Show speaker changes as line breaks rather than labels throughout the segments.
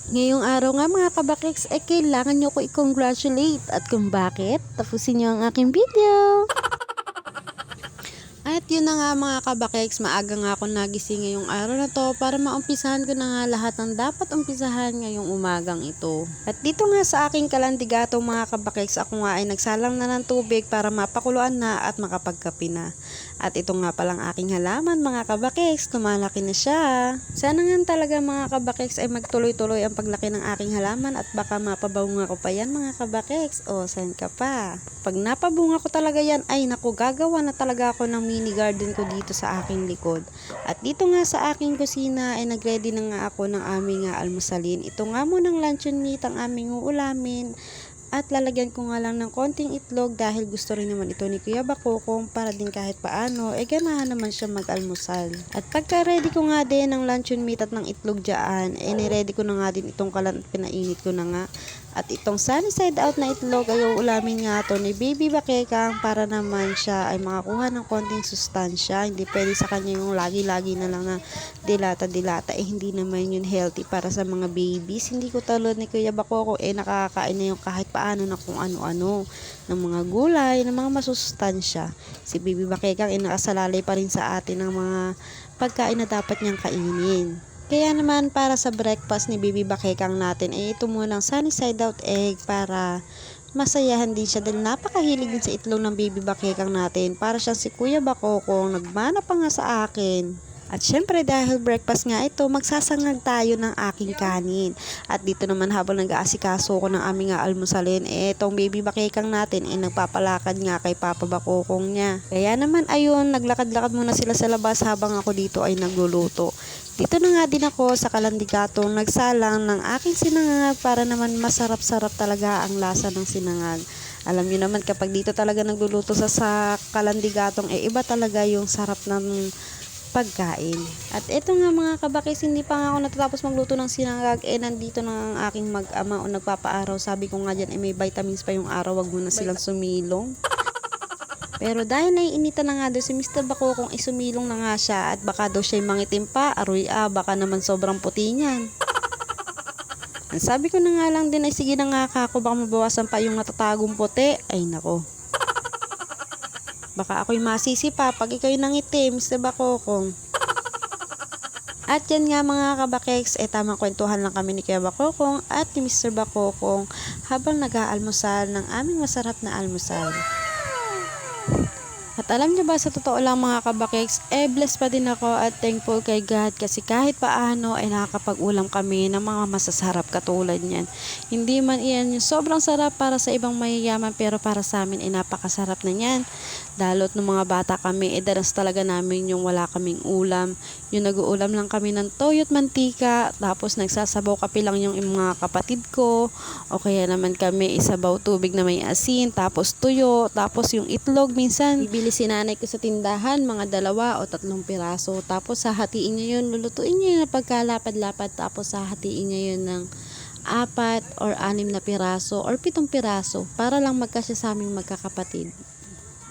Ngayong araw nga mga kabakeks ay kailangan nyo ko i-congratulate at kung bakit, tapusin nyo ang aking video. At yun na nga mga kabakeks, maaga nga ako nagising ngayong araw na to para maumpisahan ko na nga lahat ng dapat umpisahan ngayong umagang ito. At dito nga sa aking kalandigato mga kabakeks, ako nga ay nagsalang na ng tubig para mapakuluan na at makapagkape na. At ito nga palang aking halaman mga kabakeks, lumalaki na siya. Sana nga talaga mga kabakeks ay magtuloy-tuloy ang paglaki ng aking halaman at baka mapabunga ko pa yan mga kabakeks. O saan ka pa? Pag napabunga ko talaga yan ay naku, gagawa na talaga ako ng mini garden ko dito sa aking likod. At dito nga sa aking kusina ay nagready na nga ako ng aming almusalin. Ito nga munang luncheon meat ang aming uulamin. At lalagyan ko nga lang ng konting itlog dahil gusto rin naman ito ni Kuya Bakokong para din kahit paano ganahan naman siya mag-almusal. At pagka ready ko nga din ng luncheon meat at ng itlog dyan, ni-ready ko na nga din itong kalan at pinainit ko na nga. At itong sunny side out na itlog ay ulamin nga to ni Baby Bakekang para naman siya ay makakuha ng konting sustansya. Hindi pwede sa kanya yung lagi-lagi na lang na dilata-dilata. Hindi naman yun healthy para sa mga babies. Hindi ko tulad ni Kuya Bakoko nakakain na yung kahit paano na kung ano-ano ng mga gulay, ng mga masustansya. Si Baby Bakekang nakasalalay pa rin sa atin ng mga pagkain na dapat niyang kainin. Kaya naman para sa breakfast ni Baby Bakekang natin ay ito munang sunny side out egg para masayahan din siya dahil napakahilig din sa itlog ng Baby Bakekang natin. Para siyang si Kuya Bakokong nagmana pa nga sa akin. At syempre dahil breakfast nga ito, magsasangag tayo ng aking kanin. At dito naman habang nag-aasikaso ko ng aming almusalin, itong Baby Bakekang natin nagpapalakad nga kay Papa Bakokong niya. Kaya naman ayun, naglakad-lakad muna sila sa labas habang ako dito ay nagluluto. Dito na nga din ako sa kalandigatong nagsalang ng aking sinangag para naman masarap-sarap talaga ang lasa ng sinangag. Alam niyo naman kapag dito talaga nagluluto sa kalandigatong iba talaga yung sarap ng pagkain. At ito nga mga kabakis, hindi pa nga ako natatapos magluto ng sinangag, nandito na ang aking mag-ama o nagpapaaraw. Sabi ko nga dyan, may vitamins pa yung araw, wag mo na silang sumilong. Pero dahil naiinitan na nga daw si Mr. Bakokong sumilong na nga siya at baka daw siya'y mangitim pa, aroy baka naman sobrang puti niyan. Sabi ko na nga lang din ay sige na nga kako, baka mabawasan pa yung natatagong puti. Ay nako. Baka ako'y masisi pa pag ikaw'y nangitim, Mr. Bakokong. At yan nga mga kabakeks, tamang kwentuhan lang kami ni Kuya Bakokong at ni Mr. Bakokong habang nag-aalmusal ng aming masarap na almusal. At alam niyo ba sa totoo lang mga kabakeks, blessed pa din ako at thankful kay God kasi kahit paano ay nakakapag-ulam kami ng mga masasarap katulad niyan. Hindi man iyan yung sobrang sarap para sa ibang mayayaman pero para sa amin ay napakasarap na niyan. Dalot ng mga bata kami, danas talaga namin yung wala kaming ulam. Yung nag-uulam lang kami ng toyo't mantika, tapos nagsasabaw kape lang yung mga kapatid ko, o kaya naman kami isabaw tubig na may asin, tapos tuyo, tapos yung itlog minsan. Bibili si nanay ko sa tindahan, mga 2 o 3 piraso, tapos hahatiin niya yun, lulutuin niya yun na pagkalapad-lapad, tapos hahatiin niya yun ng 4 or 6 na piraso or 7 piraso para lang magkasya sa aming magkakapatid.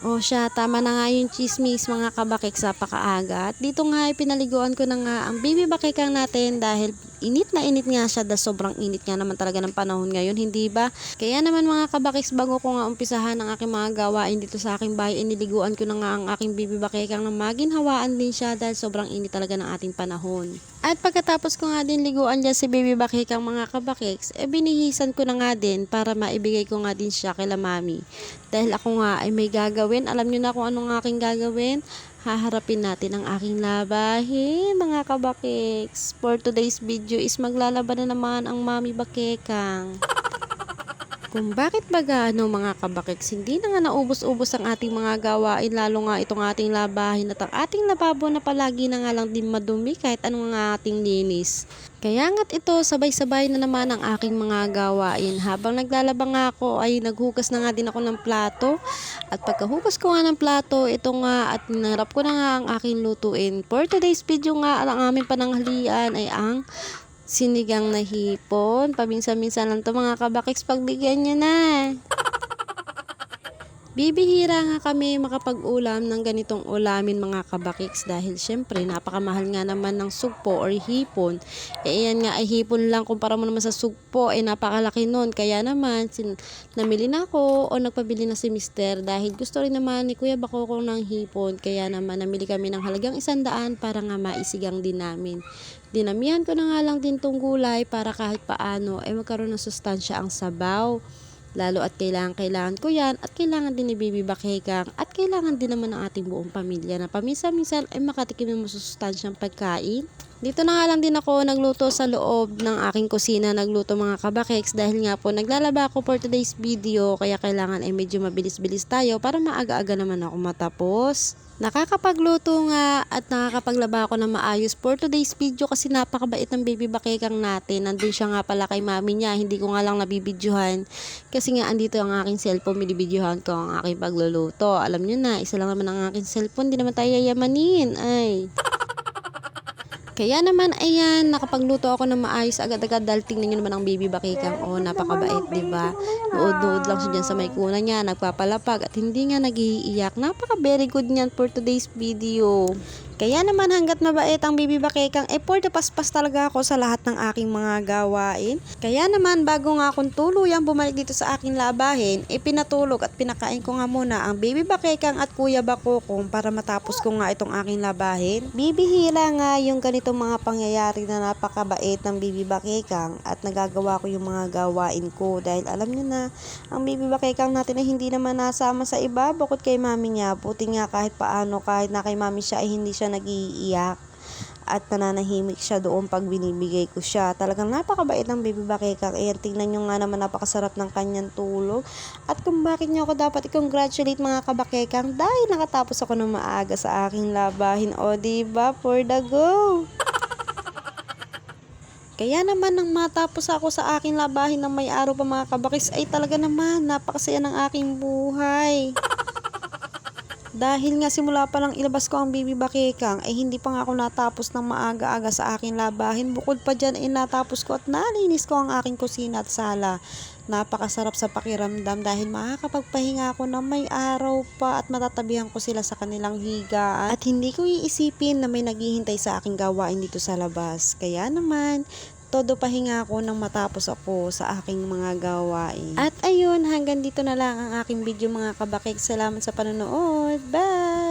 O siya, tama na nga yung chismis mga kabakek sa pakaaga. At dito nga ay pinaliguan ko na nga ang Baby Bakekang natin dahil init na init nga siya dahil sobrang init nga naman talaga ng panahon ngayon, hindi ba? Kaya naman mga kabakeks, bago ko nga umpisahan ang aking mga gawain dito sa aking bahay, iniliguan ko na nga ang aking Baby Bakekang na maginhawaan din siya dahil sobrang init talaga ng ating panahon. At pagkatapos ko nga din liguan dyan si Baby Bakekang mga kabakeks, binihisan ko na nga din para maibigay ko nga din siya kay mami. Dahil ako nga ay may gagawin, alam niyo na kung anong aking gagawin. Haharapin natin ang aking labahin mga kabakeks. For today's video is maglalaban na naman ang Mami Bakekang. Kung bakit ba gaano mga kabakeks, hindi na nga naubos-ubos ang ating mga gawain, lalo nga itong ating labahin at ang ating lababo na palagi na nga lang din madumi kahit anong nga ating linis. Kaya nga't ito, sabay-sabay na naman ang aking mga gawain. Habang naglalaba nga ako ay naghugas na nga din ako ng plato. At pagkahugas ko nga ng plato, ito nga at ninarap ko na nga ang aking lutuin. For today's video nga, ang aming pananghalian ay ang sinigang na hipon. Paminsan-minsan lang to mga kabakeks, pagbigyan nyo na. Bibihira nga kami makapag-ulam ng ganitong ulamin mga kabakiks dahil syempre napakamahal nga naman ng sugpo or hipon. Ayan nga ay hipon lang kumpara mo naman sa sugpo ay napakalaki nun. Kaya naman namili na ako o nagpabili na si mister dahil gusto rin naman ni Kuya Bakokong ng hipon. Kaya naman namili kami ng halagang 100 para nga maisigang din namin. Dinamihan ko na nga lang din tong gulay para kahit paano ay magkaroon ng sustansya ang sabaw. Lalo at kailangan ko yan at kailangan din ni Baby Bakekang at kailangan din naman ng ating buong pamilya na paminsan-minsan ay makatikim ng masusustansyang pagkain. Dito na nga lang din ako nagluto sa loob ng aking kusina, nagluto mga kabakeks dahil nga po naglalaba ako for today's video kaya kailangan ay medyo mabilis-bilis tayo para maaga-aga naman ako matapos. Nakakapagluto nga at nakakapaglaba ako ng maayos for today's video kasi napakabait ng Baby Bakekang natin. Nandun siya nga pala kay mami niya, hindi ko nga lang nabibidyohan kasi nga andito ang aking cellphone, binibidyohan ko ang aking pagluluto. Alam nyo na, isa lang naman ang aking cellphone, di naman tayo yayamanin. Ay. Kaya naman, ayan, nakapagluto ako ng maayos agad-agad dahil tingnan nyo naman ang Baby Bakekang. Oh, napakabait, diba? Nood-nood lang siya dyan sa may kuna niya, nagpapalapag at hindi nga nagiiyak. Napaka-very good niyan for today's video. Kaya naman hanggat mabait ang Baby Bakekang, for the paspas talaga ako sa lahat ng aking mga gawain. Kaya naman bago nga akong tuluyang bumalik dito sa aking labahin, pinatulog at pinakain ko nga muna ang Baby Bakekang at Kuya Bakokong para matapos ko nga itong aking labahin. Bibihira nga yung ganitong mga pangyayari na napakabait ng Baby Bakekang at nagagawa ko yung mga gawain ko dahil alam nyo na, ang Baby Bakekang natin ay hindi naman nasama sa iba bukod kay mami niya. Buti nga kahit paano, kahit na kay mami siya ay hindi siya nag-iiyak at nananahimik siya doon pag binibigay ko siya. Talagang napakabait ng Baby Bakekang. Ayan, tingnan nyo nga naman, napakasarap ng kanyang tulog. At kung bakit nyo ako dapat i-congratulate mga kabakekang dahil nakatapos ako ng maaga sa aking labahin. O diba, for the go! Kaya naman nang matapos ako sa aking labahin ng may araw pa mga kabakis ay talaga naman napakasaya ng aking buhay. Dahil nga simula pa lang ilabas ko ang Baby Bakekang ay hindi pa nga ako natapos ng maaga-aga sa aking labahin. Bukod pa dyan ay natapos ko at nalinis ko ang aking kusina at sala. Napakasarap sa pakiramdam dahil makakapagpahinga ako ng may araw pa at matatabihan ko sila sa kanilang higaan. At hindi ko iisipin na may naghihintay sa aking gawain dito sa labas. Kaya naman, todo pahinga ako nang matapos ako sa aking mga gawain. At ayun, hanggang dito na lang ang aking video mga kabakek. Salamat sa panonood. Bye!